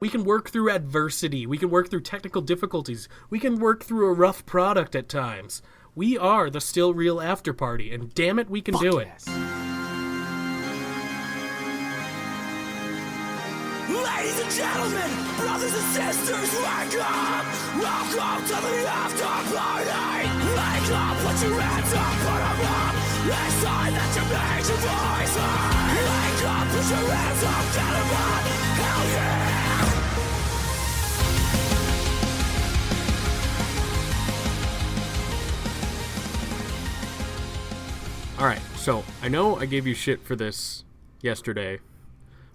We can work through adversity. We can work through technical difficulties. We can work through a rough product at times. We are the Still Real After Party, and damn it, we can do it. Yes. Ladies and gentlemen, brothers and sisters, wake up! Welcome to the after party! Wake up, put your hands up, put them up! It's time that you make your voice heard! Wake up, put your hands up, get them up! Hell yeah! All right, so I know I gave you shit for this yesterday.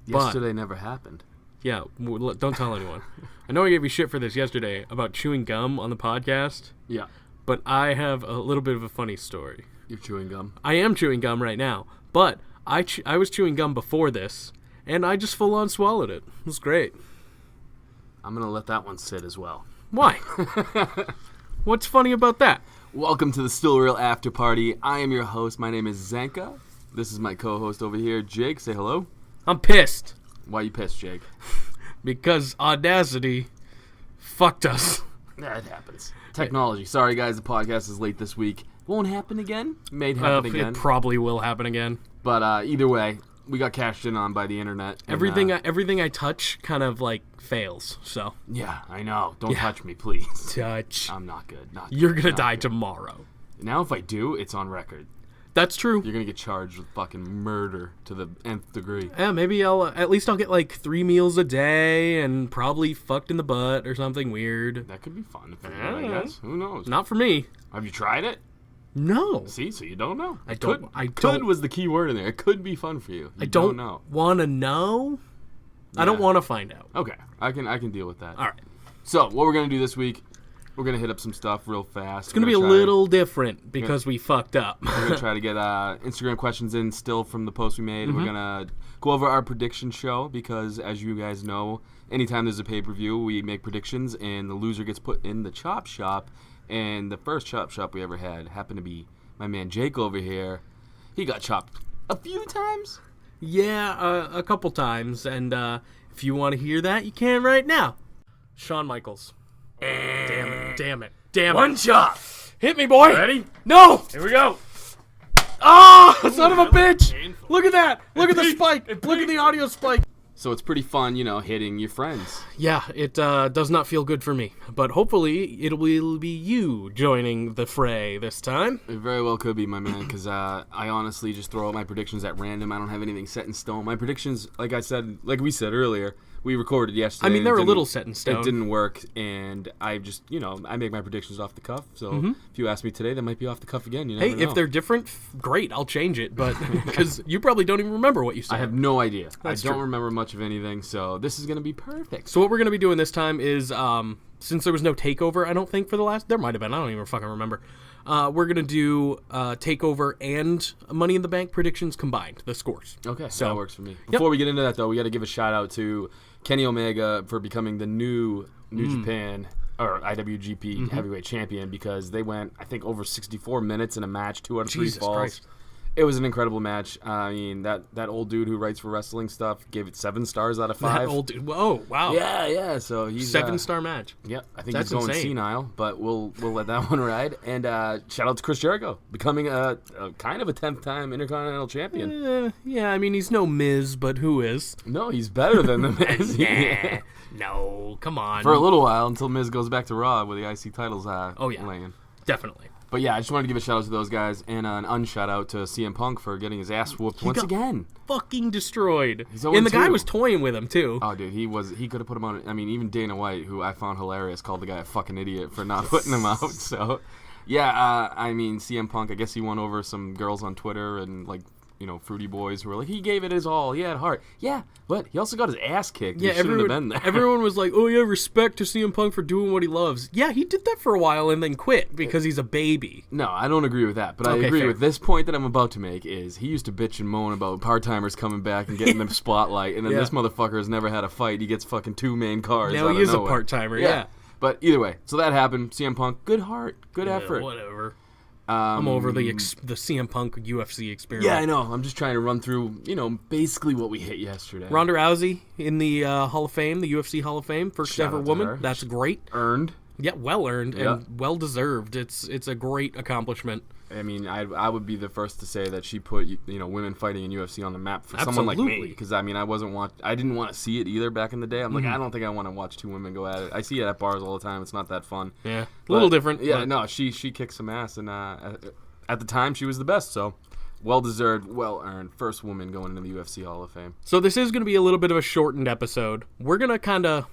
Yesterday never happened. Yeah, don't tell anyone. I know I gave you shit for this yesterday about chewing gum on the podcast. Yeah. But I have a little bit of a funny story. You're chewing gum? I am chewing gum right now, but I was chewing gum before this, and I just full-on swallowed it. It was great. I'm going to let that one sit as well. Why? What's funny about that? Welcome to the Still Real After Party. I am your host. My name is Zanca. This is my co-host over here, Jake. Say hello. I'm pissed. Why you pissed, Jake? Because Audacity fucked us. Yeah, it happens. Technology. Sorry, guys. The podcast is late this week. Won't happen again. May happen again. It probably will happen again. But either way, we got cashed in on by the internet. And, everything I touch kind of like fails. So yeah, I know. Don't touch me, please. Touch. I'm not good. You're gonna die tomorrow. Now, if I do, it's on record. That's true. You're going to get charged with fucking murder to the nth degree. Yeah, maybe at least I'll get like 3 meals a day and probably fucked in the butt or something weird. That could be fun. I guess. Who knows? Not for me. Have you tried it? No. See, so you don't know. I don't. Could was the key word in there. It could be fun for you. I don't know. Want to know? Yeah. I don't want to find out. Okay, I can deal with that. All right. So what we're going to do this week, we're going to hit up some stuff real fast. It's going to be a little different because we fucked up. We're going to try to get Instagram questions in still from the post we made. Mm-hmm. We're going to go over our prediction show because, as you guys know, anytime there's a pay-per-view, we make predictions, and the loser gets put in the chop shop. And the first chop shop we ever had happened to be my man Jake over here. He got chopped a few times. Yeah, a couple times. And if you want to hear that, you can right now. Shawn Michaels. Damn it. One chop! Hit me, boy! Ready? No! Here we go! Oh, son of a bitch! Look at that! Look at the spike! Look at the audio spike! So it's pretty fun, hitting your friends. Yeah, it does not feel good for me. But hopefully it will be you joining the fray this time. It very well could be, my man, because I honestly just throw out my predictions at random. I don't have anything set in stone. My predictions, like we said earlier, we recorded yesterday. I mean, they're a little set in stone. It didn't work, and I just, I make my predictions off the cuff. So if you ask me today, they might be off the cuff again. You never know. If they're different, great, I'll change it. But because you probably don't even remember what you said. I have no idea. That's I don't true. remember much of anything, so this is going to be perfect. So what we're going to be doing this time is, since there was no takeover, I don't think, for the last... There might have been. I don't even fucking remember. We're going to do takeover and Money in the Bank predictions combined, the scores. Okay, so that works for me. Before we get into that, though, we got to give a shout-out to Kenny Omega for becoming the new New Japan... or IWGP heavyweight champion, because they went, I think, over 64 minutes in a match, 2 out of 3 Jesus falls. Christ. It was an incredible match. I mean, that old dude who writes for wrestling stuff gave it 7 stars out of 5. That old dude. Whoa, wow. Yeah. So he's 7-star match. Yeah, I think That's he's going insane. senile, but we'll let that one ride. And shout out to Chris Jericho, becoming a kind of a 10th time Intercontinental Champion. Yeah, I mean, he's no Miz, but who is? No, he's better than the Miz. Yeah. No, come on. For a little while, until Miz goes back to Raw with the IC titles laying. Definitely. But yeah, I just wanted to give a shout out to those guys and an unshout out to CM Punk for getting his ass whooped once again. Fucking destroyed. He's and the 0-2. guy was toying with him too. Oh, dude, he could have put him on. I mean, even Dana White, who I found hilarious, called the guy a fucking idiot for not putting him out. So, yeah, I mean, CM Punk, I guess he won over some girls on Twitter and fruity boys who were like, he gave it his all, he had heart. Yeah, but he also got his ass kicked. Yeah, he shouldn't have been there. Everyone was like, oh yeah, respect to CM Punk for doing what he loves. Yeah, he did that for a while and then quit because he's a baby. No, I don't agree with that, but I Okay, agree fair. with this point that I'm about to make is he used to bitch and moan about part-timers coming back and getting the spotlight, and then this motherfucker has never had a fight. He gets fucking 2 main cars. Now out he of is a nowhere. part-timer, yeah. But either way, so that happened. CM Punk, good heart, good effort. Whatever. I'm over the CM Punk UFC experience. Yeah, I know. I'm just trying to run through, basically what we hit yesterday. Ronda Rousey in the Hall of Fame, the UFC Hall of Fame, first Shout ever out to woman. her. That's great. Earned. Yeah, well earned Yeah. and well deserved. It's a great accomplishment. I mean, I would be the first to say that she put women fighting in UFC on the map for someone like me. Because I mean, I didn't want to see it either back in the day. I'm like, I don't think I want to watch two women go at it. I see it at bars all the time. It's not that fun. Yeah, a little different. Yeah, but no, she kicked some ass, and at the time she was the best. So well deserved, well earned. First woman going into the UFC Hall of Fame. So this is going to be a little bit of a shortened episode. We're going to kind of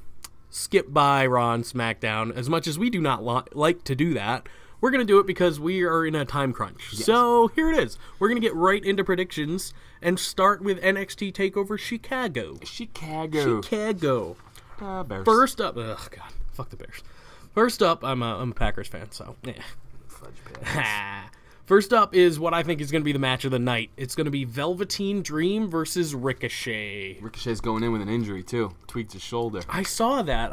skip by Raw and SmackDown as much as we do not like to do that. We're going to do it because we are in a time crunch. Yes. So here it is. We're going to get right into predictions and start with NXT TakeOver Chicago. Chicago. Bears. First up, oh god, fuck the Bears. First up, I'm a Packers fan, so yeah. Fudge Bears. First up is what I think is going to be the match of the night. It's going to be Velveteen Dream versus Ricochet. Ricochet's going in with an injury too. Tweaked his shoulder. I saw that.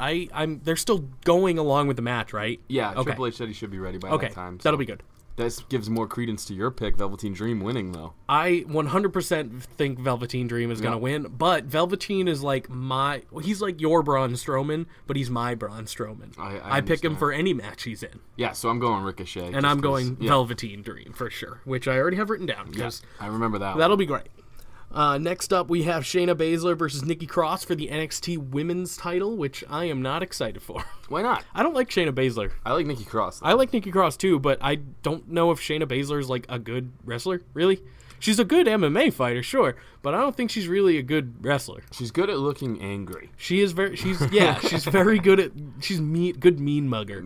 They're still going along with the match, right? Yeah, okay. Triple H said he should be ready by that time. So That'll be good. This gives more credence to your pick, Velveteen Dream winning, though. I 100% think Velveteen Dream is going to win, but Velveteen is like he's like your Braun Strowman, but he's my Braun Strowman. I pick him for any match he's in. Yeah, so I'm going Ricochet. And I'm going Velveteen Dream for sure, which I already have written down. Yes, I remember that. That'll be great. Next up, we have Shayna Baszler versus Nikki Cross for the NXT Women's title, which I am not excited for. Why not? I don't like Shayna Baszler. I like Nikki Cross, though. I like Nikki Cross, too, but I don't know if Shayna Baszler is, like, a good wrestler, really. She's a good MMA fighter, sure, but I don't think she's really a good wrestler. She's good at looking angry. She's very good at, good mean mugger.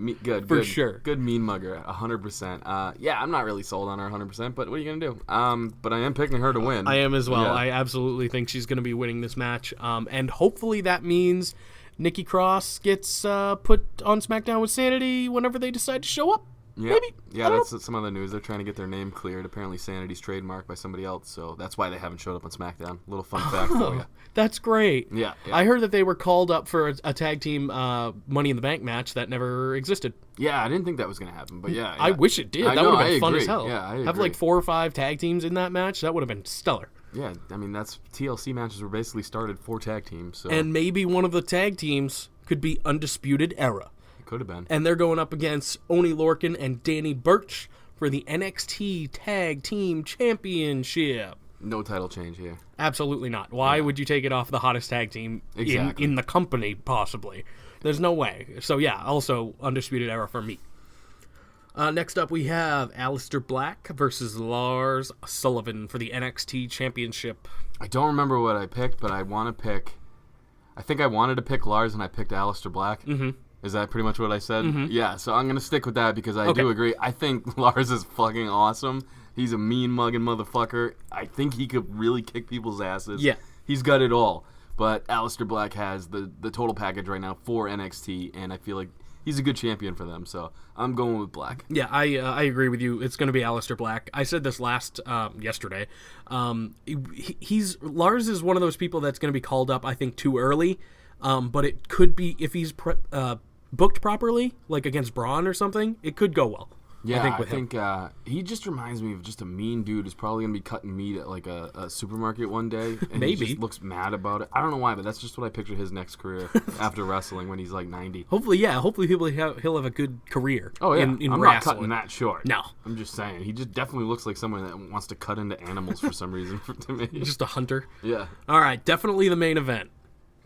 For sure. Good mean mugger, 100%. Yeah, I'm not really sold on her 100%, but what are you going to do? But I am picking her to win. I am as well. Yeah. I absolutely think she's going to be winning this match, and hopefully that means Nikki Cross gets put on SmackDown with Sanity whenever they decide to show up. Yeah. Maybe. Yeah, that's some other news. They're trying to get their name cleared. Apparently, Sanity's trademarked by somebody else, so that's why they haven't showed up on SmackDown. Little fun fact for you. That's great. Yeah. I heard that they were called up for a tag team Money in the Bank match that never existed. Yeah, I didn't think that was going to happen, but yeah. I wish it did. That would have been fun as hell. Yeah, I agree. Have like 4 or 5 tag teams in that match. That would have been stellar. Yeah, I mean, that's TLC matches were basically started for tag teams. So. And maybe one of the tag teams could be Undisputed Era. Could have been. And they're going up against Oni Lorcan and Danny Burch for the NXT Tag Team Championship. No title change here. Absolutely not. Why would you take it off the hottest tag team in the company, possibly? There's no way. So, yeah, also Undisputed Era for me. Next up, we have Aleister Black versus Lars Sullivan for the NXT Championship. I don't remember what I picked, but I want to pick... I think I wanted to pick Lars, and I picked Aleister Black. Mm-hmm. Is that pretty much what I said? Mm-hmm. Yeah, so I'm going to stick with that because I do agree. I think Lars is fucking awesome. He's a mean-mugging motherfucker. I think he could really kick people's asses. Yeah. He's got it all. But Aleister Black has the total package right now for NXT, and I feel like he's a good champion for them. So I'm going with Black. Yeah, I agree with you. It's going to be Aleister Black. I said this yesterday. Lars is one of those people that's going to be called up, I think, too early. But it could be, if he's booked properly, like against Braun or something, it could go well. Yeah, I think he just reminds me of just a mean dude who's probably going to be cutting meat at like a supermarket one day. And Maybe. He just looks mad about it. I don't know why, but that's just what I picture his next career after wrestling when he's like 90. Hopefully he'll have a good career. Oh, yeah. In I'm wrestling. not cutting that short. No. I'm just saying. He just definitely looks like someone that wants to cut into animals for some reason to me. Just a hunter. Yeah. All right, definitely the main event.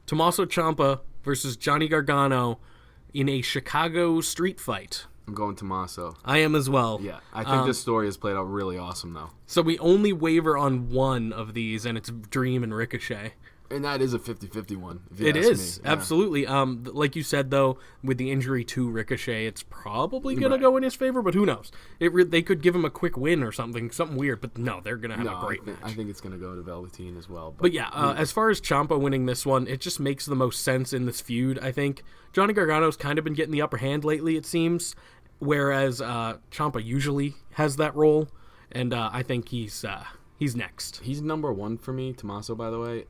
Tommaso Ciampa versus Johnny Gargano in a Chicago street fight. I'm going Tommaso. I am as well. Yeah, I think this story has played out really awesome, though. So we only waver on one of these, and it's Dream and Ricochet. And that is a 50-50 one. It is, absolutely. Like you said, though, with the injury to Ricochet, it's probably going to go in his favor, but who knows? They could give him a quick win or something weird, but no, they're going to have a great match. I think it's going to go to Velveteen as well. But yeah, as far as Ciampa winning this one, it just makes the most sense in this feud, I think. Johnny Gargano's kind of been getting the upper hand lately, it seems, whereas Ciampa usually has that role, and I think he's He's next. He's number 1 for me, Tommaso, by the way,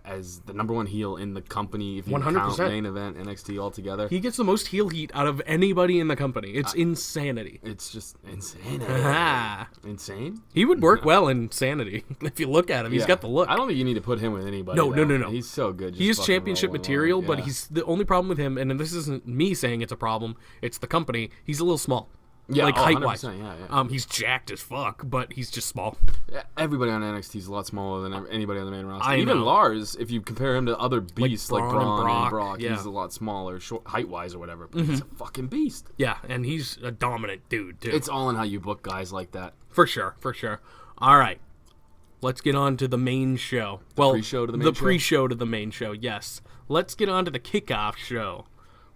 as the number 1 heel in the company. If you 100%. count main event, NXT altogether. He gets the most heel heat out of anybody in the company. It's insanity. It's just insane. Insane? He would work well in Sanity. If you look at him, he's got the look. I don't think you need to put him with anybody. No. He's so good. He is Just championship fucking material, rolling but along. he's the only problem with him, and this isn't me saying it's a problem, it's the company. He's a little small. Yeah, like height-wise. 100%, yeah. He's jacked as fuck, but he's just small. Everybody on NXT is a lot smaller than anybody on the main roster. I Even know. Lars, if you compare him to other beasts like Braun and Braun and Brock, Brock, yeah. he's a lot smaller, height-wise or whatever. But he's a fucking beast. Yeah, and he's a dominant dude, too. It's all in how you book guys like that. For sure. All right. Let's get on to the main show. Pre-show to the main the show? pre-show to the main show, yes. Let's get on to the kickoff show,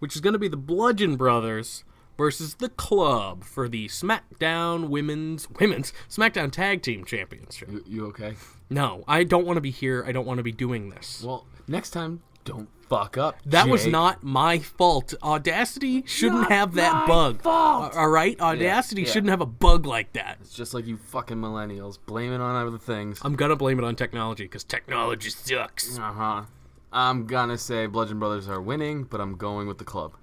which is going to be the Bludgeon Brothers versus the Club for the SmackDown Women's SmackDown Tag Team Championship. You okay? No, I don't want to be here. I don't want to be doing this. Well, next time, don't fuck up. That was Jake. not my fault. Audacity shouldn't Not have that my bug. fault. All right? Audacity Yeah. shouldn't have a bug like that. It's just like you fucking millennials. Blame it on other things. I'm going to blame it on technology because technology sucks. Uh-huh. I'm gonna say Bludgeon Brothers are winning, but I'm going with the Club.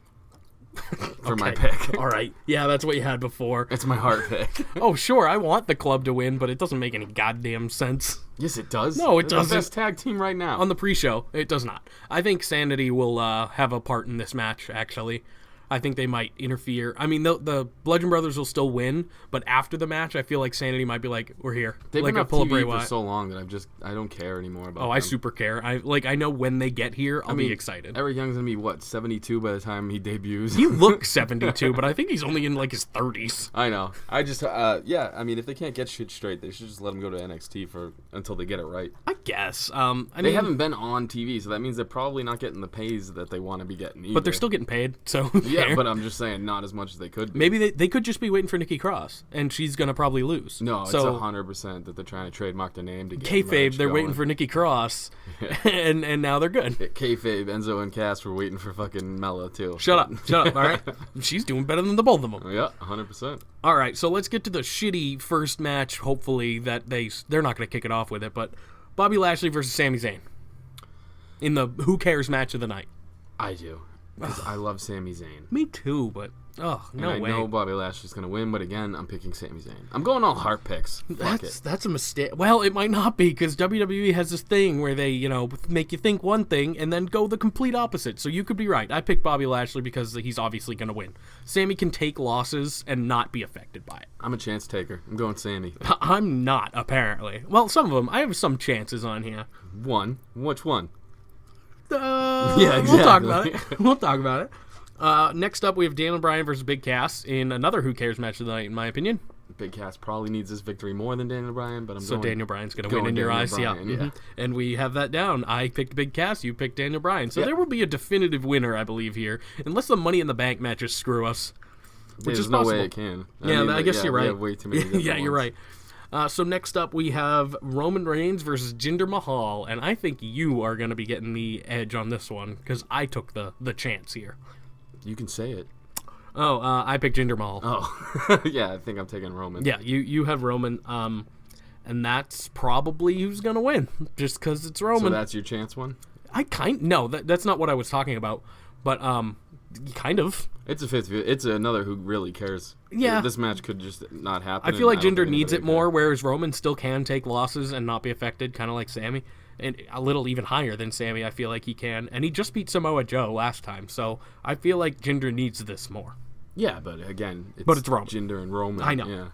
For my pick. All right. Yeah, that's what you had before. It's my heart pick. Oh, sure, I want the Club to win, but it doesn't make any goddamn sense. Yes, it does. No, it They're doesn't. the best tag team right now. On the pre-show, it does not. I think Sanity will have a part in this match, actually. I think they might interfere. I mean, the Bludgeon Brothers will still win, but after the match, I feel like Sanity might be like, "We're here." They've like been a off pull TV for Wyatt. so long that I don't care anymore about them. I super care. I know when they get here, I'll be excited. Eric Young's gonna be, 72 by the time he debuts? He looks 72, but I think he's only in like his 30s. I know. I just, if they can't get shit straight, they should just let him go to NXT until they get it right. I guess. They haven't been on TV, so that means they're probably not getting the pays that they want to be getting either. but they're still getting paid, so who Yeah, cares? but I'm just saying, not as much as they could be. Maybe they could just be waiting for Nikki Cross, and she's gonna probably lose. No, it's so 100% that they're trying to trademark their name to get kayfabe, merch they're going. waiting for Nikki Cross, and now they're good. Kayfabe, Enzo and Cass were waiting for fucking Mella too. Shut up, all right? She's doing better than the both of them. Yeah, 100%. All right, so let's get to the shitty first match. Hopefully that they're not gonna kick it off with it, but Bobby Lashley versus Sami Zayn in the Who Cares match of the night. I do. Because I love Sami Zayn. Me too, but no I way. know Bobby Lashley's going to win, but again, I'm picking Sami Zayn. I'm going all heart picks. Fuck it. That's a mistake. Well, it might not be because WWE has this thing where they, make you think one thing and then go the complete opposite. So you could be right. I picked Bobby Lashley because he's obviously going to win. Sammy can take losses and not be affected by it. I'm a chance taker. I'm going Sammy. I'm not, apparently. Well, some of them. I have some chances on here. One? Which one? Yeah, exactly. We'll talk about it. Next up, we have Daniel Bryan versus Big Cass in another Who Cares match of the night, in my opinion. Big Cass probably needs this victory more than Daniel Bryan, but So Daniel Bryan's going to win in your eyes. Bryan, yeah. And we have that down. I picked Big Cass, you picked Daniel Bryan. So there will be a definitive winner, I believe, here. Unless the Money in the Bank matches screw us. Which There's is no possible. way it can. I guess you're we right. have way too many different yeah, you're ones. right. So next up, we have Roman Reigns versus Jinder Mahal. And I think you are going to be getting the edge on this one because I took the chance here. You can say it. Oh, I picked Jinder Mahal. Oh, yeah, I think I'm taking Roman. Yeah, you have Roman, and that's probably who's gonna win, just because it's Roman. So that's your chance one? No, that's not what I was talking about, but kind of. It's a 50. It's another Who really cares. Yeah. This match could just not happen. I feel like and I don't Jinder think needs it anybody more, cares. whereas Roman still can take losses and not be affected, kind of like Sammy, and a little even higher than Sammy. I feel like he can, and he just beat Samoa Joe last time, so I feel like Jinder needs this more. Yeah, but again, it's Roman. Jinder and Roman. I know.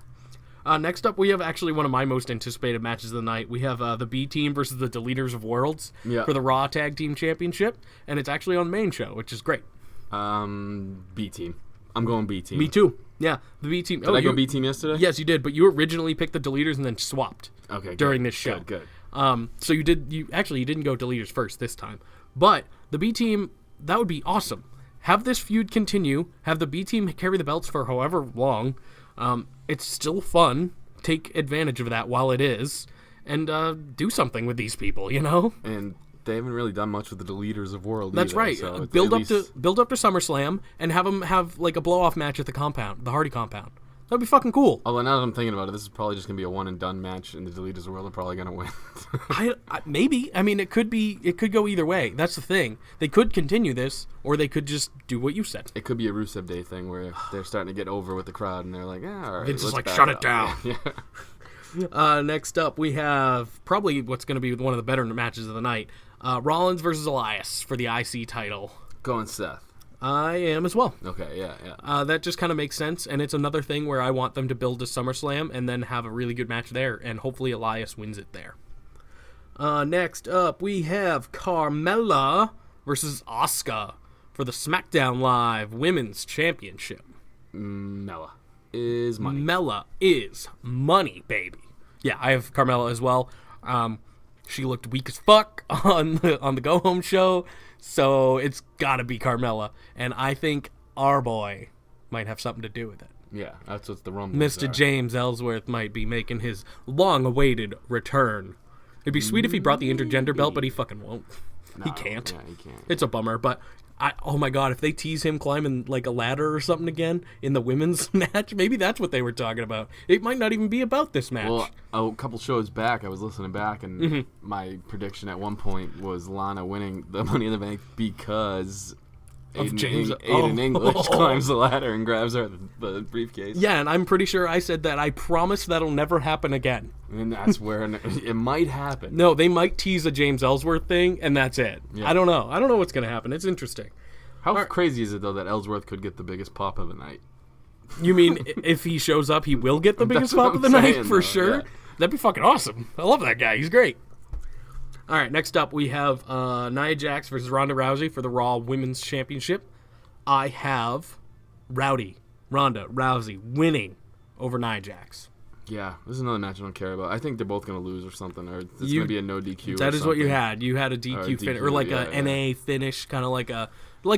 Yeah. Next up, we have actually one of my most anticipated matches of the night. We have the B Team versus the Deleters of Worlds for the Raw Tag Team Championship, and it's actually on main show, which is great. B Team. I'm going B Team. Me too. Yeah, the B Team. Did I go B Team yesterday? Yes, you did, but you originally picked the Deleters and then swapped. Okay. During this show. Good. So you didn't go Deleters first this time, but the B Team, that would be awesome. Have this feud continue. Have the B Team carry the belts for however long. It's still fun. Take advantage of that while it is, and do something with these people. And they haven't really done much with the Deleters of World. That's either, right. So Build up to SummerSlam and have them have like a blow off match at the compound, the Hardy compound. That'd be fucking cool. Although now that I'm thinking about it, this is probably just gonna be a one and done match, and the Deleted World are probably gonna win. Maybe. I mean, it could go either way. That's the thing. They could continue this, or they could just do what you said. It could be a Rusev Day thing where they're starting to get over with the crowd, and they're like, all right, It's just let's like, back shut it it up." down. Yeah. Next up, we have probably what's going to be one of the better matches of the night. Rollins versus Elias for the IC title. Going Seth. I am as well. Okay, yeah. That just kind of makes sense, and it's another thing where I want them to build to SummerSlam and then have a really good match there, and hopefully Elias wins it there. Next up, we have Carmella versus Asuka for the SmackDown Live Women's Championship. Mella is money. Mella is money, baby. Yeah, I have Carmella as well. She looked weak as fuck on the Go Home show, so it's gotta be Carmella. And I think our boy might have something to do with it. Yeah, that's what the rumble. Mr. James Ellsworth might be making his long-awaited return. It'd be sweet if he brought the intergender belt, but he fucking won't. He can't. Yeah, he can't. It's a bummer, but oh my god, if they tease him climbing like a ladder or something again in the women's match, maybe that's what they were talking about. It might not even be about this match. Well, a couple shows back, I was listening back, and my prediction at one point was Lana winning the Money in the Bank because Aiden English climbs the ladder and grabs her the briefcase. Yeah, and I'm pretty sure I said that. I promise that'll never happen again. And that's where it might happen. No, they might tease a James Ellsworth thing, and that's it. Yeah. I don't know. I don't know what's going to happen. It's interesting. How crazy is it, though, that Ellsworth could get the biggest pop of the night? You mean if he shows up, he will get the biggest what pop of the I'm night saying, for though, sure? yeah. That'd be fucking awesome. I love that guy. He's great. All right, next up we have Nia Jax versus Ronda Rousey for the Raw Women's Championship. I have Ronda Rousey winning over Nia Jax. Yeah, this is another match I don't care about. I think they're both going to lose or something, or it's going to be a no DQ. That or is what you something. had. You had a DQ finish, or DQ, like yeah, a NA finish, kind of like a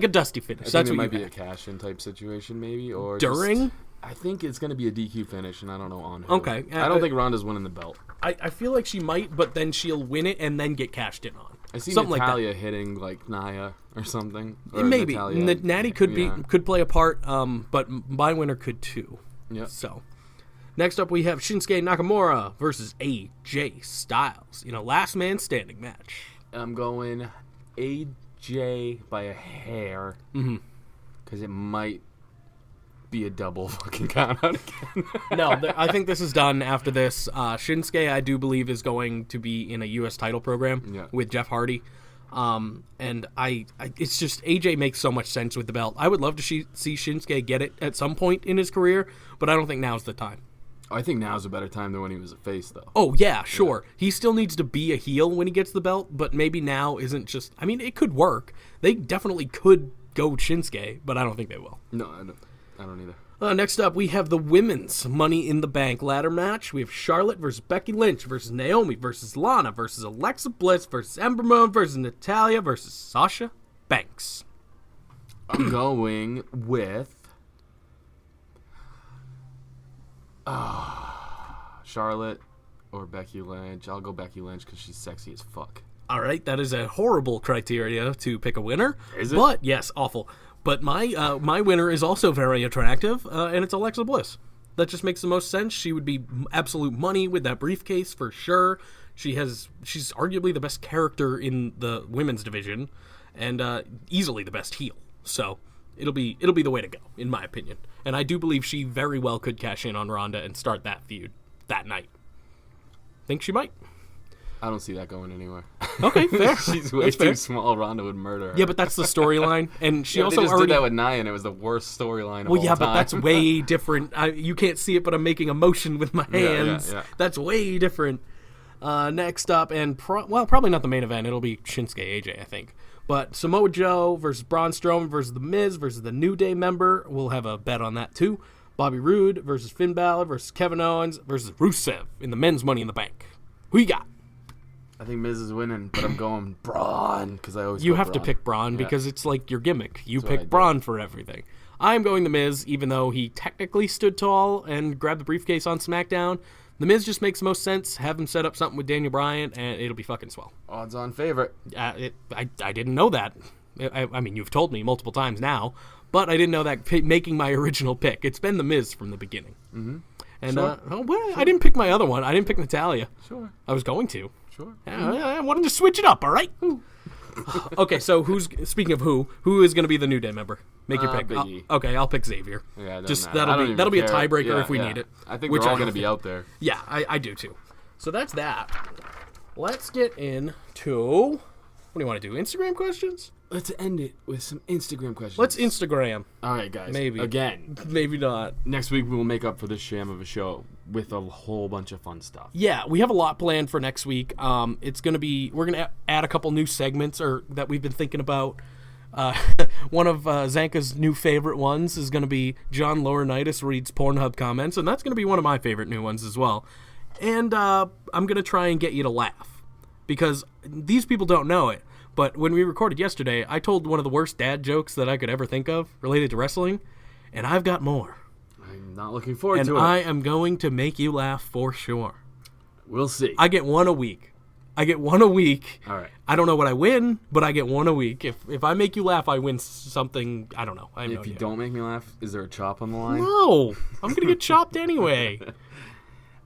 dusty finish. I That's think what it might you be had. a cash-in type situation, maybe, or During? I think it's going to be a DQ finish, and I don't know on who. Okay. I don't think Ronda's winning the belt. I feel like she might, but then she'll win it and then get cashed in on. I see Something Natalia like that. hitting like Nia or something. Or Maybe Natalia, Natty could play a part, but my winner could too. Yeah. So next up we have Shinsuke Nakamura versus AJ Styles in a last man standing match. I'm going AJ by a hair because it might be a double fucking count out again. No, I think this is done after this. Shinsuke, I do believe, is going to be in a U.S. title program with Jeff Hardy. And it's just AJ makes so much sense with the belt. I would love to see Shinsuke get it at some point in his career, but I don't think now's the time. I think now's a better time than when he was a face, though. Oh, yeah, sure. Yeah. He still needs to be a heel when he gets the belt, but maybe now isn't just... I mean, it could work. They definitely could go Shinsuke, but I don't think they will. No, I don't either. Next up, we have the women's Money in the Bank ladder match. We have Charlotte versus Becky Lynch versus Naomi versus Lana versus Alexa Bliss versus Ember Moon versus Natalya versus Sasha Banks. I'm going with Charlotte or Becky Lynch. I'll go Becky Lynch because she's sexy as fuck. All right, that is a horrible criteria to pick a winner. Is it? But, yes, awful. But my winner is also very attractive, and it's Alexa Bliss. That just makes the most sense. She would be absolute money with that briefcase for sure. She's arguably the best character in the women's division, and easily the best heel. So it'll be the way to go, in my opinion. And I do believe she very well could cash in on Ronda and start that feud that night. Think she might. I don't see that going anywhere. Okay, fair. She's way too small. Ronda would murder her. Yeah, but that's the storyline, and she also they just already did that with Nia, and it was the worst storyline of all yeah, time. but that's way different. You can't see it, but I'm making a motion with my hands. Yeah. That's way different. Next up, and probably not the main event. It'll be Shinsuke AJ, I think. But Samoa Joe versus Braun Strowman versus The Miz versus the New Day member. We'll have a bet on that too. Bobby Roode versus Finn Balor versus Kevin Owens versus Rusev in the men's Money in the Bank. Who you got? I think Miz is winning, but I'm going Braun because I always. You go have to Braun. pick Braun because it's like your gimmick. You That's what I pick do. Braun for everything. I'm going The Miz, even though he technically stood tall and grabbed the briefcase on SmackDown. The Miz just makes the most sense. Have him set up something with Daniel Bryan, and it'll be fucking swell. Odds-on favorite. I didn't know that. I mean, you've told me multiple times now, but I didn't know that making my original pick. It's been The Miz from the beginning. Mm-hmm. And Sure. I didn't pick my other one. I didn't pick Natalia. Sure. I was going to. Sure. I wanted to switch it up, all right? Okay, so speaking of who is going to be the New Day member? Make your pick. Big E. Okay, I'll pick Xavier. Yeah, just that'll be a tiebreaker if we need it. I think which we're all don't going to be think. out there. Yeah, I do too. So that's that. Let's get into, what do you want to do? Instagram questions? Let's end it with some Instagram questions. Let's Instagram. All right, guys. Maybe. Again. Maybe not. Next week we will make up for this sham of a show with a whole bunch of fun stuff. Yeah, we have a lot planned for next week. It's going to be, we're going to add a couple new segments that we've been thinking about. One of Zanca's new favorite ones is going to be John Laurinaitis reads Pornhub comments, and that's going to be one of my favorite new ones as well. And I'm going to try and get you to laugh, because these people don't know it, but when we recorded yesterday, I told one of the worst dad jokes that I could ever think of related to wrestling, and I've got more. I'm not looking forward to And it. I am going to make you laugh for sure. We'll see. I get one a week. All right. I don't know what I win, but I get one a week. If I make you laugh, I win something. I don't know. If you don't make me laugh, is there a chop on the line? No, I'm gonna get chopped anyway.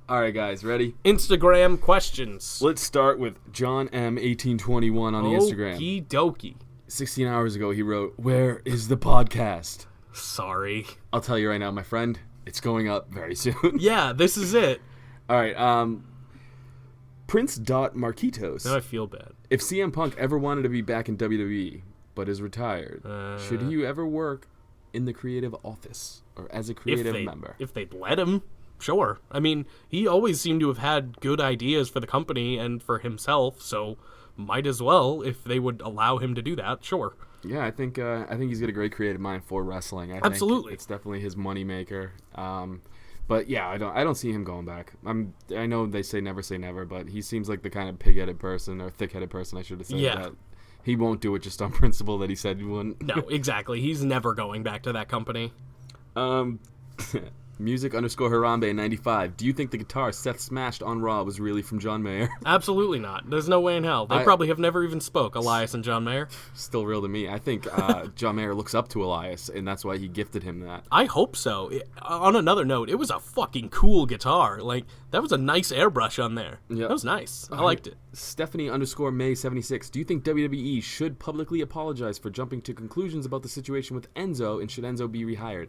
All right, guys, ready? Instagram questions. Let's start with John M1821 on the Instagram. Okie dokie. 16 hours ago, he wrote, "Where is the podcast?" Sorry. I'll tell you right now, my friend, it's going up very soon. Yeah, this is it. All right, Prince.Marquitos. Now I feel bad. If CM Punk ever wanted to be back in WWE, but is retired, should he ever work in the creative office or as a creative member? If they'd let him, sure. I mean, he always seemed to have had good ideas for the company and for himself, so might as well, if they would allow him to do that, sure. Yeah, I think he's got a great creative mind for wrestling. Absolutely. Think it's definitely his moneymaker. But yeah, I don't see him going back. I know they say never, but he seems like the kind of pig-headed person, or thick-headed person, I should have said. Yeah. That he won't do it just on principle that he said he wouldn't. No, exactly. He's never going back to that company. Music_Harambe 95. Do you think the guitar Seth smashed on Raw was really from John Mayer? Absolutely not. There's no way in hell. They probably have never even spoke, Elias and John Mayer. Still real to me. I think John Mayer looks up to Elias, and that's why he gifted him that. I hope so. On another note, it was a fucking cool guitar. Like, that was a nice airbrush on there. Yep. That was nice. I liked it. Stephanie_May 76. Do you think WWE should publicly apologize for jumping to conclusions about the situation with Enzo, and should Enzo be rehired?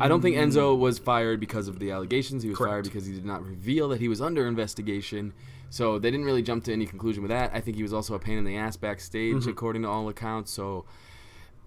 I don't think Enzo was fired because of the allegations. He was fired because he did not reveal that he was under investigation. So they didn't really jump to any conclusion with that. I think he was also a pain in the ass backstage, according to all accounts. So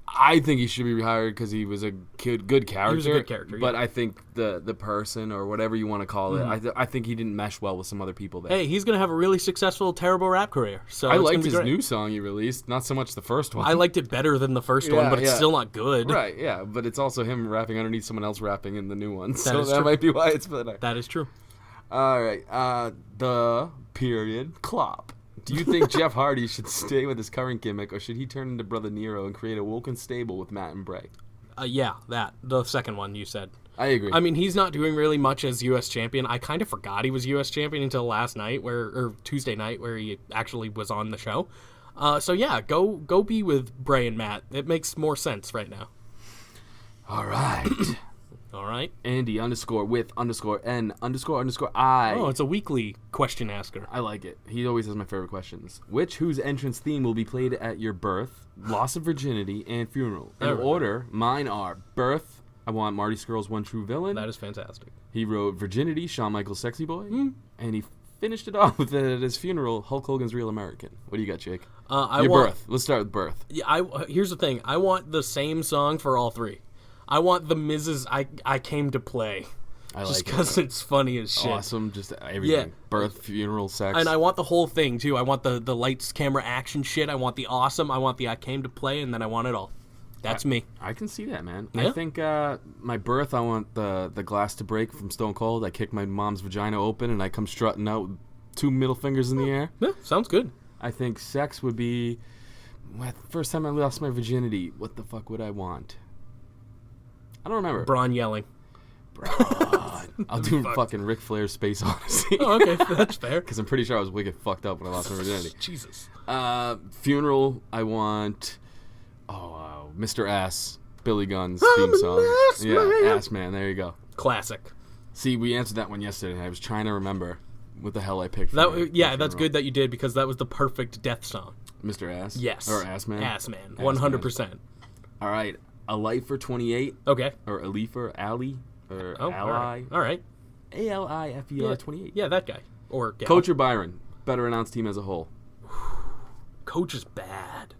I think he should be rehired because he was a good character. He was a good character, But I think the person, or whatever you want to call it, I think he didn't mesh well with some other people there. Hey, he's going to have a really successful, terrible rap career. So I it's liked gonna be his great. new song he released, not so much the first one. I liked it better than the first one, but it's still not good. Right, yeah, but it's also him rapping underneath someone else rapping in the new one, so is that true. might be why it's better. That is true. All right, the period Klopp. Do you think Jeff Hardy should stay with his current gimmick, or should he turn into Brother Nero and create a Woken stable with Matt and Bray? Yeah, the second one you said. I agree. I mean, he's not doing really much as U.S. champion. I kind of forgot he was U.S. champion until last night, or Tuesday night, where he actually was on the show. So yeah, go be with Bray and Matt. It makes more sense right now. All right. All right. Andy_with_N__I. Oh, it's a weekly question asker. I like it. He always has my favorite questions. Whose entrance theme will be played at your birth, loss of virginity, and funeral? In order, mine are birth. I want Marty Scurll's One True Villain. That is fantastic. He wrote Virginity, Shawn Michaels' Sexy Boy, and he finished it off with at his funeral, Hulk Hogan's Real American. What do you got, Jake? Birth. Let's start with birth. Yeah, here's the thing. I want the same song for all three. I want the Miz's I Came to Play. Just because it's funny as shit. Awesome, just everything. Yeah. Birth, funeral, sex. And I want the whole thing, too. I want the lights, camera, action shit. I want the awesome. I want the I Came to Play, and then I want it all. That's me. I can see that, man. Yeah? I think my birth, I want the glass to break from Stone Cold. I kick my mom's vagina open, and I come strutting out with 2 middle fingers in the air. Yeah, sounds good. I think sex would be... First time I lost my virginity, what the fuck would I want? I don't remember. Braun yelling. I'll do fucking Ric Flair's Space Odyssey. Oh, okay, that's fair. Because I'm pretty sure I was wicked fucked up when I lost my virginity. Jesus. Funeral, I want Mr. Ass, Billy Gunn's theme song. Ass Man. There you go. Classic. See, we answered that one yesterday, and I was trying to remember what the hell I picked. That's good that you did, because that was the perfect death song. Mr. Ass? Yes. Or Ass Man? Ass Man. 100%. All right. A Life for 28. Okay. Or Alifer, Ali, or Ally. All right. ALIFER 28. Yeah, that guy. Or gal. Coach or Byron? Better announced team as a whole. Coach is bad.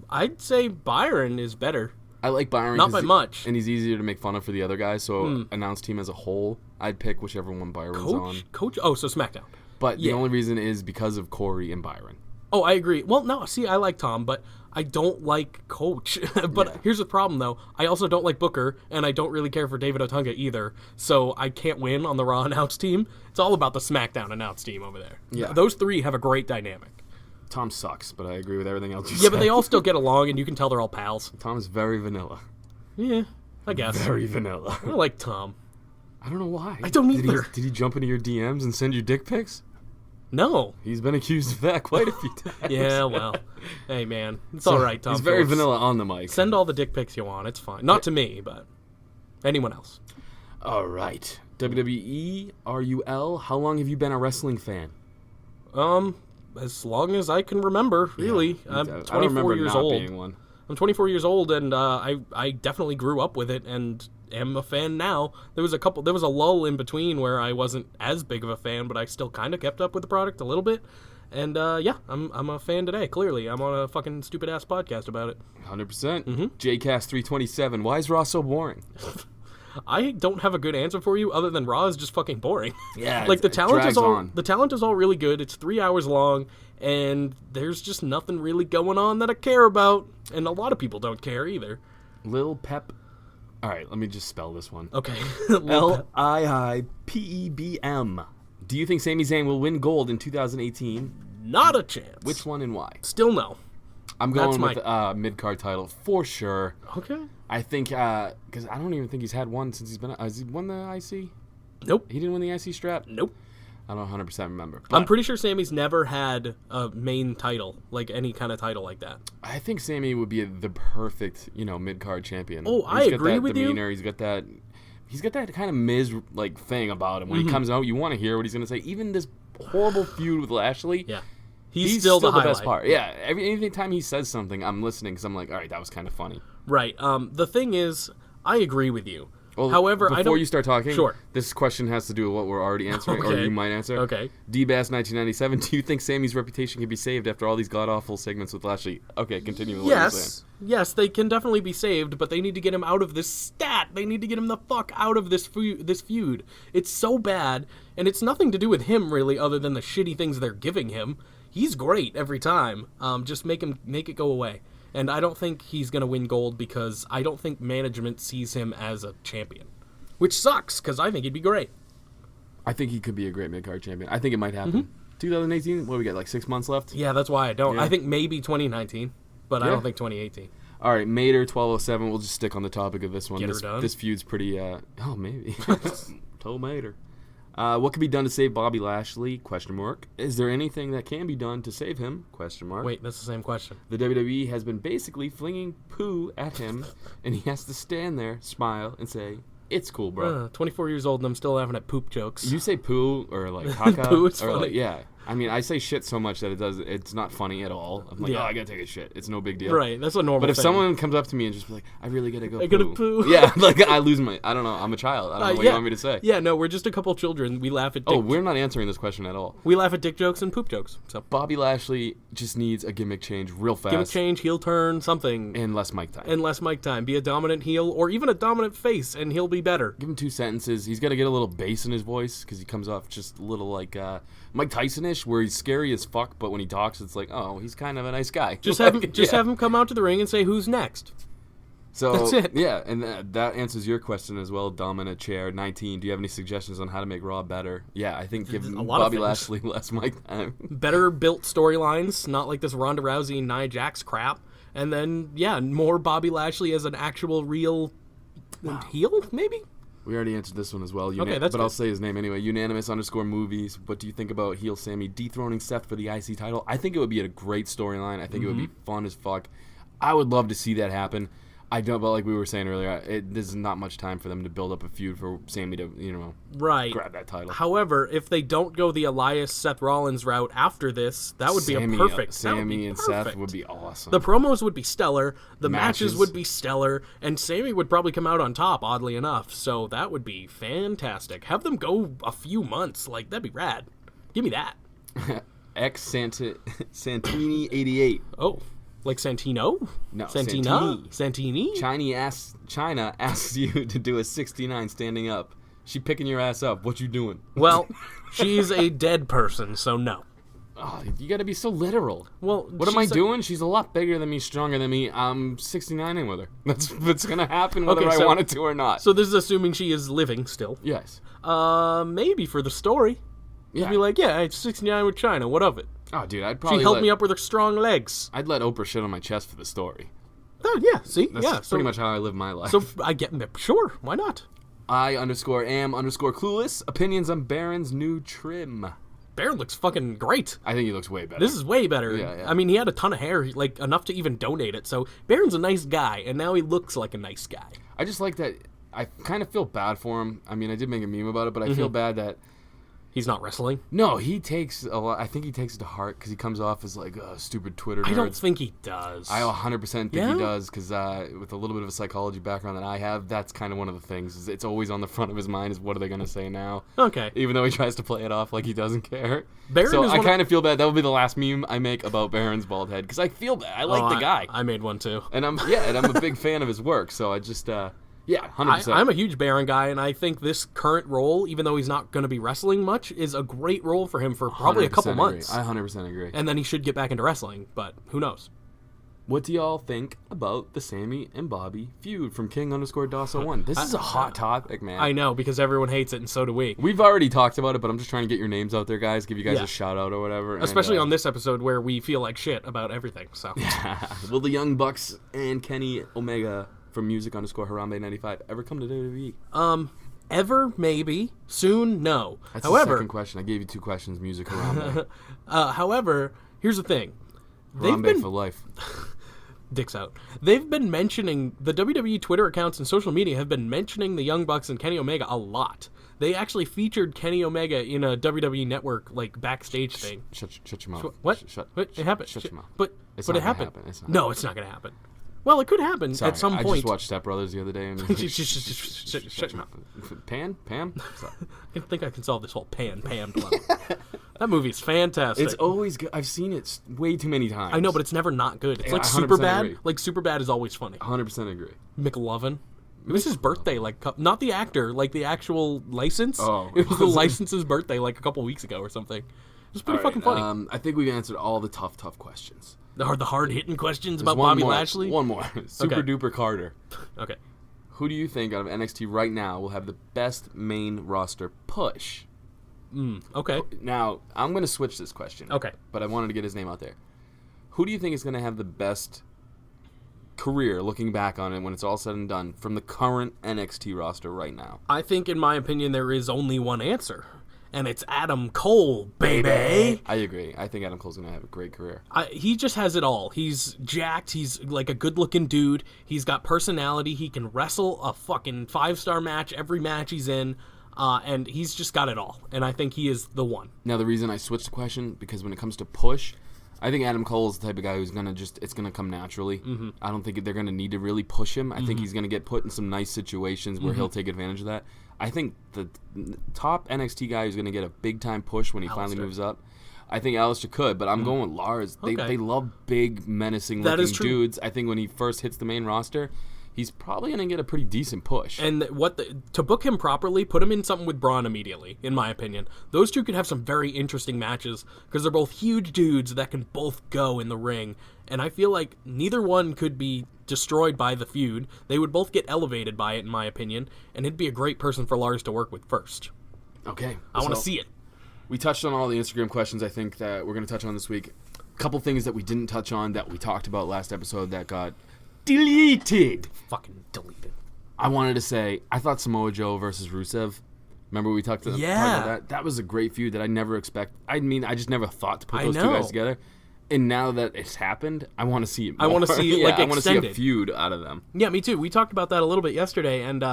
I'd say Byron is better. I like Byron. Not by much. And he's easier to make fun of for the other guys, so announced team as a whole, I'd pick whichever one Byron's on. Coach? Oh, so SmackDown. But the only reason is because of Corey and Byron. Oh, I agree. Well, no, see, I like Tom, but I don't like Coach. But here's the problem, though. I also don't like Booker, and I don't really care for David Otunga either, so I can't win on the Raw announce team. It's all about the SmackDown announce team over there. Yeah. Those three have a great dynamic. Tom sucks, but I agree with everything else you said. Yeah, but they all still get along, and you can tell they're all pals. Tom is very vanilla. Yeah, I guess. Very vanilla. I like Tom. I don't know why. I don't either. Did he jump into your DMs and send you dick pics? No. He's been accused of that quite a few times. Yeah, well. Hey, man. It's all right, Tom. He's very Phillips. vanilla on the mic. Send all the dick pics you want. It's fine. Not to me, but anyone else. All right. WWE, RUL, how long have you been a wrestling fan? As long as I can remember, really. Yeah, I'm 24 years old. Being one. I'm 24 years old, and I definitely grew up with it, and am a fan now. There was a lull in between where I wasn't as big of a fan, but I still kind of kept up with the product a little bit. And yeah, I'm a fan today. Clearly, I'm on a fucking stupid ass podcast about it. 100%. JCast 327. Why is Raw so boring? I don't have a good answer for you other than Raw is just fucking boring. Yeah, like the talent is all on. The talent is all really good. It's 3 hours long, and there's just nothing really going on that I care about, and a lot of people don't care either. Lil Pep. All right, let me just spell this one. Okay. LIIPEBM. Do you think Sami Zayn will win gold in 2018? Not a chance. Which one and why? Still no. I'm going with mid-card title for sure. Okay. I think because I don't even think he's had one since he's been. Has he won the IC? Nope. He didn't win the IC strap. Nope. I don't 100% remember. But I'm pretty sure Sammy's never had a main title, like any kind of title like that. I think Sami would be the perfect, mid-card champion. Oh, I agree with you. He's got that kind of Miz like thing about him. When he comes out, you want to hear what he's going to say. Even this horrible feud with Lashley. Yeah. He's still the best part. Yeah. Every time he says something, I'm listening because I'm like, all right, that was kind of funny. Right. The thing is, I agree with you. Well, however, before you start talking, Sure. This question has to do with what we're already answering, or you might answer. Okay. DBass1997, do you think Sammy's reputation can be saved after all these god-awful segments with Lashley? Okay, continue with what you're saying. Yes, they can definitely be saved, but they need to get him out of this stat. They need to get him the fuck out of this feud. It's so bad, and it's nothing to do with him, really, other than the shitty things they're giving him. He's great every time. Just make it go away. And I don't think he's going to win gold because I don't think management sees him as a champion. Which sucks, because I think he'd be great. I think he could be a great mid-card champion. I think it might happen. 2018, what do we got, like 6 months left? Yeah, that's why I don't. Yeah. I think maybe 2019, but I don't think 2018. All right, Mater 1207, we'll just stick on the topic of this one. Get her done? This feud's pretty, maybe. Told Mater. What can be done to save Bobby Lashley? ? Is there anything that can be done to save him? ? Wait, that's the same question. The WWE has been basically flinging poo at him, and he has to stand there, smile, and say, "It's cool, bro." 24 years old, and I'm still laughing at poop jokes. You say poo or like caca, poo is or funny. like, yeah. I mean, I say shit so much that it's not funny at all. I'm like, I gotta take a shit. It's no big deal. Right, that's a normal But if thing. someone comes up to me and just be like, I really gotta go I gotta poo. Yeah, like I lose I don't know, I'm a child. I don't know what you want me to say. Yeah, no, we're just a couple children. We laugh at dick we're not answering this question at all. We laugh at dick jokes and poop jokes. So Bobby Lashley just needs a gimmick change real fast. gimmick change, heel turn, something. And less mic time. And less mic time. Be a dominant heel or even a dominant face, and he'll be better. Give him 2 sentences. He's got to get a little bass in his voice because he comes off just a little like Mike Tyson-ish, where he's scary as fuck, but when he talks, it's like, oh, he's kind of a nice guy. Just have him come out to the ring and say, "Who's next?" So that's it. Yeah, and that answers your question as well, Dominant Chair 19. Do you have any suggestions on how to make Raw better? Yeah, I think give Bobby Lashley less mic time. Better built storylines, not like this Ronda Rousey and Nia Jax crap. And then, more Bobby Lashley as an actual real heel, maybe? We already answered this one as well. Okay, that's good. I'll say his name anyway. Unanimous_movies. What do you think about heel Sammy dethroning Seth for the IC title? I think it would be a great storyline. I think it would be fun as fuck. I would love to see that happen. I don't, but like we were saying earlier, there's not much time for them to build up a feud for Sammy to, grab that title. However, if they don't go the Elias Seth Rollins route after this, that would be a perfect. Sammy and Seth would be awesome. The promos would be stellar. The matches would be stellar, and Sammy would probably come out on top. Oddly enough, so that would be fantastic. Have them go a few months, like that'd be rad. Give me that. Santini 88. Oh. Like Santino? No, Santini? China asks you to do a 69 standing up. She picking your ass up. What you doing? Well, she's a dead person, so no. Oh, you gotta be so literal. Well, what am I doing? She's a lot bigger than me, stronger than me. I'm 69ing with her. That's what's gonna happen whether I want it to or not. So this is assuming she is living still. Yes. Maybe for the story. Yeah. You'd be like, yeah, it's 69 with China. What of it? Oh, dude, I'd probably She helped me up with her strong legs. I'd let Oprah shit on my chest for the story. Oh, yeah, see? That's pretty much how I live my life. So I get, sure, why not? I_am_clueless. Opinions on Baron's new trim. Baron looks fucking great. I think he looks way better. This is way better. Yeah. I mean, he had a ton of hair, like enough to even donate it. So Baron's a nice guy, and now he looks like a nice guy. I just like that. I kind of feel bad for him. I mean, I did make a meme about it, but I feel bad that he's not wrestling. No, he takes a lot. I think he takes it to heart because he comes off as like a stupid Twitter nerd. I don't think he does. I 100% think he does because with a little bit of a psychology background that I have, that's kind of one of the things. It's always on the front of his mind is what are they going to say now? Okay. Even though he tries to play it off like he doesn't care. Baron so is I kind of feel bad. That would be the last meme I make about Baron's bald head because I feel bad. I like the guy. I made one too. And I'm a big fan of his work. So I just 100%. I'm a huge Baron guy, and I think this current role, even though he's not going to be wrestling much, is a great role for him for probably a couple months. I 100% agree. And then he should get back into wrestling, but who knows? What do y'all think about the Sammy and Bobby feud from King_Dawson1? This is a hot topic, man. I know, because everyone hates it, and so do we. We've already talked about it, but I'm just trying to get your names out there, guys. Give you guys a shout out or whatever. Especially on this episode where we feel like shit about everything. So, will the Young Bucks and Kenny Omega from Music_Harambe95 ever come to WWE? Ever, maybe. Soon, no. That's However, the second question. I gave you 2 questions, Music Harambe. However, here's the thing. Harambe for life. Dicks out. They've been mentioning, the WWE Twitter accounts and social media have been mentioning the Young Bucks and Kenny Omega a lot. They actually featured Kenny Omega in a WWE Network, like, backstage thing. Shut your mouth. What? It happened. Shut your mouth. But It's it not gonna happened. happen. It's not No, it's not going to happen. Well, it could happen at some point. I just watched Step Brothers the other day. And Shut your mouth. Pam? Sorry. I think I can solve this whole Pam dilemma. That movie's fantastic. It's always good. I've seen it way too many times. I know, but it's never not good. It's like 100% Superbad. agree. Like Superbad is always funny. 100% agree. McLovin. It was his birthday, like not the actor, like the actual license. Oh. It was the license's birthday, like a couple weeks ago or something. It was pretty fucking funny. I think we've answered all the tough questions. The hard-hitting questions There's about one Bobby more, Lashley? One more. Super Duper Carter. Okay. Who do you think out of NXT right now will have the best main roster push? Okay. Now, I'm going to switch this question. Okay. But I wanted to get his name out there. Who do you think is going to have the best career, looking back on it when it's all said and done, from the current NXT roster right now? I think, in my opinion, there is only one answer. And it's Adam Cole, baby. I agree. I think Adam Cole's going to have a great career. He just has it all. He's jacked. He's like a good-looking dude. He's got personality. He can wrestle a fucking 5-star match every match he's in. And he's just got it all. And I think he is the one. Now, the reason I switched the question, because when it comes to push, I think Adam Cole is the type of guy who's going to it's going to come naturally. Mm-hmm. I don't think they're going to need to really push him. I think he's going to get put in some nice situations where he'll take advantage of that. I think the top NXT guy who's going to get a big-time push when he finally moves up, I think Alistair could, but I'm going with Lars. They love big, menacing-looking dudes. I think when he first hits the main roster, he's probably going to get a pretty decent push. And to book him properly, put him in something with Braun immediately, in my opinion. Those two could have some very interesting matches, because they're both huge dudes that can both go in the ring. And I feel like neither one could be destroyed by the feud. They would both get elevated by it, in my opinion, and it'd be a great person for Lars to work with first. Okay. I want to see it. We touched on all the Instagram questions I think that we're going to touch on this week. A couple things that we didn't touch on that we talked about last episode that got deleted. Fucking deleted. I wanted to say, I thought Samoa Joe versus Rusev. Remember we talked about that? That was a great feud that I never expect. I mean, I just never thought to put those two guys together. And now that it's happened, I want to see it more. I want to see it, like, I want to see a extended. feud out of them. Yeah, me too. We talked about that a little bit yesterday, and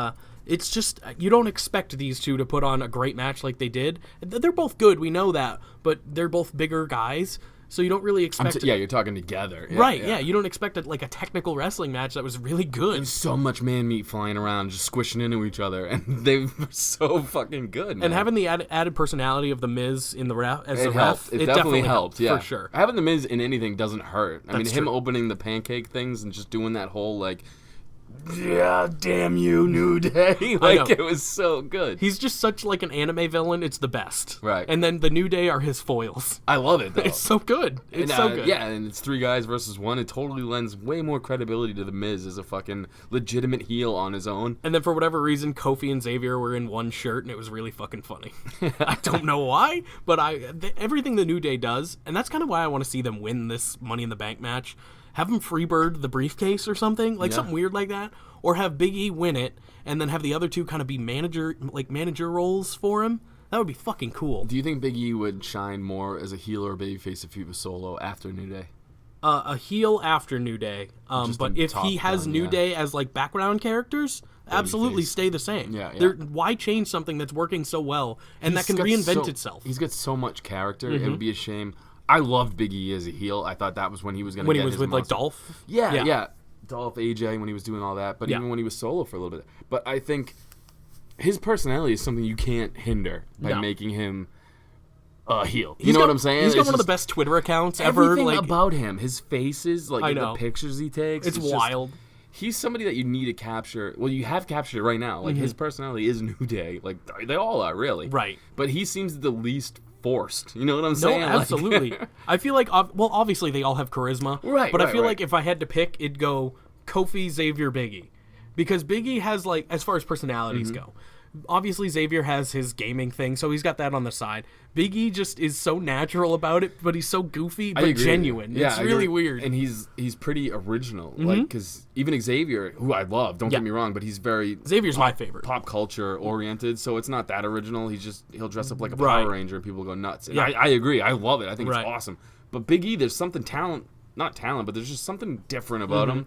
it's just, you don't expect these two to put on a great match like they did. They're both good, we know that, but they're both bigger guys, so you don't really expect... you're talking together. Yeah, right, yeah. You don't expect a technical wrestling match that was really good. There's so much man meat flying around, just squishing into each other, and they were so fucking good, man. And having the added personality of The Miz in the ref, as the ref, it definitely helped, yeah. For sure. Having The Miz in anything doesn't hurt. I mean, him true. opening the pancake things and just doing that whole, like, yeah, damn you, New Day. Like, it was so good. He's just such, like, an anime villain. It's the best. Right. And then the New Day are his foils. I love it, though. It's so good. It's so good. Yeah, and it's 3 guys versus 1. It totally lends way more credibility to The Miz as a fucking legitimate heel on his own. And then for whatever reason, Kofi and Xavier were in one shirt, and it was really fucking funny. I don't know why, but everything the New Day does, and that's kind of why I want to see them win this Money in the Bank match. Have them freebird the briefcase or something, something weird like that, or have Big E win it, and then have the other two kind of be manager roles for him. That would be fucking cool. Do you think Big E would shine more as a heel or babyface if he was solo after New Day? A heel after New Day, but if he has New Day as background characters, absolutely stay the same. Yeah. Why change something that's working so well and that can reinvent itself? He's got so much character. It would be a shame. I loved Big E as a heel. I thought that was when he was going to get his with monster. Dolph. Yeah. Dolph, AJ, when he was doing all that, but even when he was solo for a little bit. But I think his personality is something you can't hinder by making him a heel. You know what I'm saying? He's got one of the best Twitter accounts ever. Everything about him, his faces, the pictures he takes. It's wild. He's somebody that you need to capture. Well, you have captured it right now. His personality is New Day. They all are, really. Right. But he seems the least forced. You know what I'm saying? No, absolutely. I feel like, obviously they all have charisma. Right, But I feel like if I had to pick, it'd go Kofi, Xavier, Big E. Because Big E has, as far as personalities go, obviously Xavier has his gaming thing, so he's got that on the side. Big E just is so natural about it, but he's so goofy, but genuine. Yeah, it's really weird. And he's pretty original. Because even Xavier, who I love, don't get me wrong, but he's very... Xavier's my favorite. Pop culture oriented, so it's not that original. He'll dress up like a Power Ranger and people go nuts. And I agree. I love it. I think it's awesome. But Big E, there's something not talent, but there's just something different about him.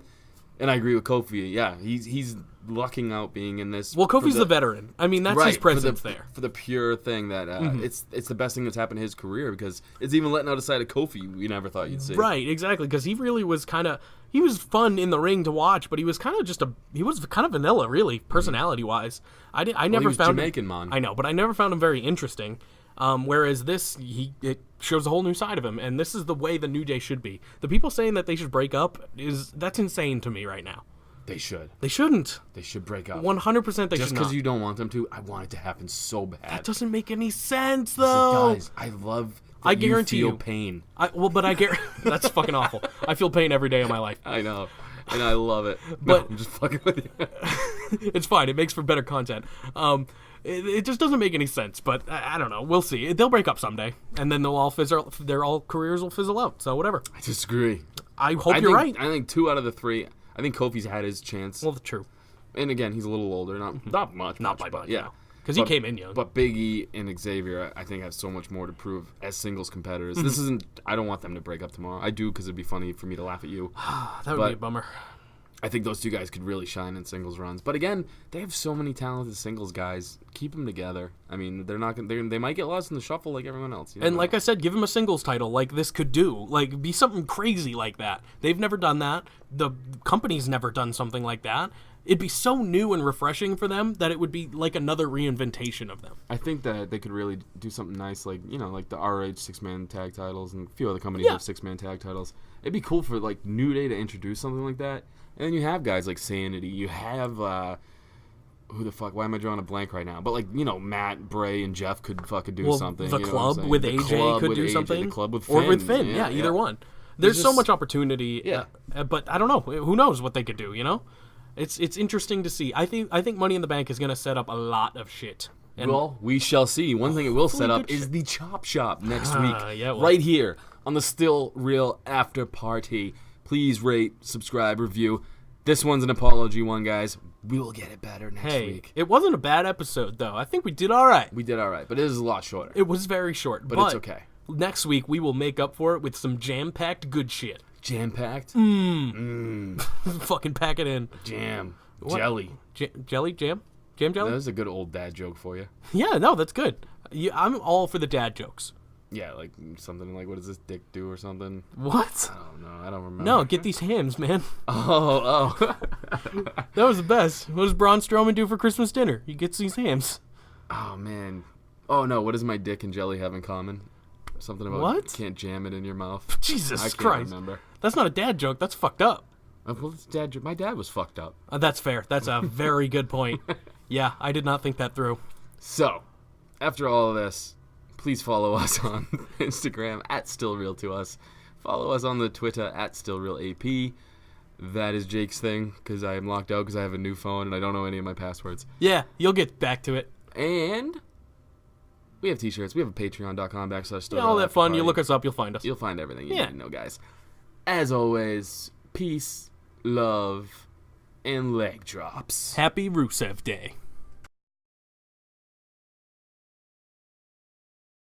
And I agree with Kofi. Yeah, he's lucking out being in this. Well, Kofi's the veteran. I mean, that's his presence there. For the pure thing that it's the best thing that's happened in his career, because it's even letting out a side of Kofi we never thought you'd see. Right, exactly, because he really was he was fun in the ring to watch, but he was kind of vanilla, really, personality-wise. I never he was found Jamaican, man. I know, but I never found him very interesting. Whereas this, it shows a whole new side of him, and this is the way the New Day should be. The people saying that they should break up that's insane to me right now. They should. They shouldn't. They should break up. 100% they should not. Just because you don't want them to, I want it to happen so bad. That doesn't make any sense, though. Guys, I love that I guarantee you feel pain. But I guarantee... That's fucking awful. I feel pain every day of my life. I know. And I love it. But I'm just fucking with you. It's fine. It makes for better content. It just doesn't make any sense, but I don't know. We'll see. They'll break up someday, and then they'll all fizzle. Their all careers will fizzle out. So whatever. I disagree. I hope you're right. I think 2 out of the 3. I think Kofi's had his chance. Well, true. And again, he's a little older. Not much. Not by much. Yeah. Because he came in young. But Big E and Xavier, I think, have so much more to prove as singles competitors. This isn't... I don't want them to break up tomorrow. I do, because it'd be funny for me to laugh at you. That would be a bummer. I think those 2 guys could really shine in singles runs. But again, they have so many talented singles guys. Keep them together. I mean, they're not gonna, they might get lost in the shuffle like everyone else. And like I said, give them a singles title like this could do. Like, be something crazy like that. They've never done that. The company's never done something like that. It'd be so new and refreshing for them that it would be like another reinventation of them. I think that they could really do something nice, like, like the RH 6-man tag titles, and a few other companies have 6-man tag titles. It'd be cool for, New Day to introduce something like that. And then you have guys like Sanity. You have, who the fuck? Why am I drawing a blank right now? But, Matt, Bray, and Jeff could fucking do something. The club with AJ could do something. The club with Finn. Or with Finn, either one. There's so much opportunity. Yeah. But I don't know. Who knows what they could do, It's interesting to see. I think Money in the Bank is going to set up a lot of shit. And well, we shall see. One thing it will set up is the Chop Shop next week. Yeah, right here on the Still Real After Party. Please rate, subscribe, review. This one's an apology one, guys. We will get it better next week. It wasn't a bad episode, though. I think we did all right. We did all right, but it is a lot shorter. It was very short. But it's okay. next week we will make up for it with some jam-packed good shit. Jam-packed? Fucking pack it in. Jam. What? Jelly. Jelly? Jam? Jam jelly? That was a good old dad joke for you. Yeah, no, that's good. I'm all for the dad jokes. Yeah, like something like, what does this dick do or something? What? I don't know. I don't remember. No, get these hams, man. Oh. That was the best. What does Braun Strowman do for Christmas dinner? He gets these hams. Oh, man. Oh, no. What does my dick and jelly have in common? Something about What? you can't jam it in your mouth. Jesus I can't Christ. remember. That's not a dad joke. That's fucked up. Well, it's my dad was fucked up. That's fair. That's a very good point. Yeah, I did not think that through. So, after all of this, please follow us on Instagram at StillRealToUs. Follow us on the Twitter at StillRealAP. That is Jake's thing, because I am locked out because I have a new phone and I don't know any of my passwords. Yeah, you'll get back to it. And we have t-shirts. We have a patreon.com/StillReal. Yeah, all that fun. You look us up, you'll find us. You'll find everything you Yeah. need to know, guys. As always, peace, love, and leg drops. Happy Rusev Day.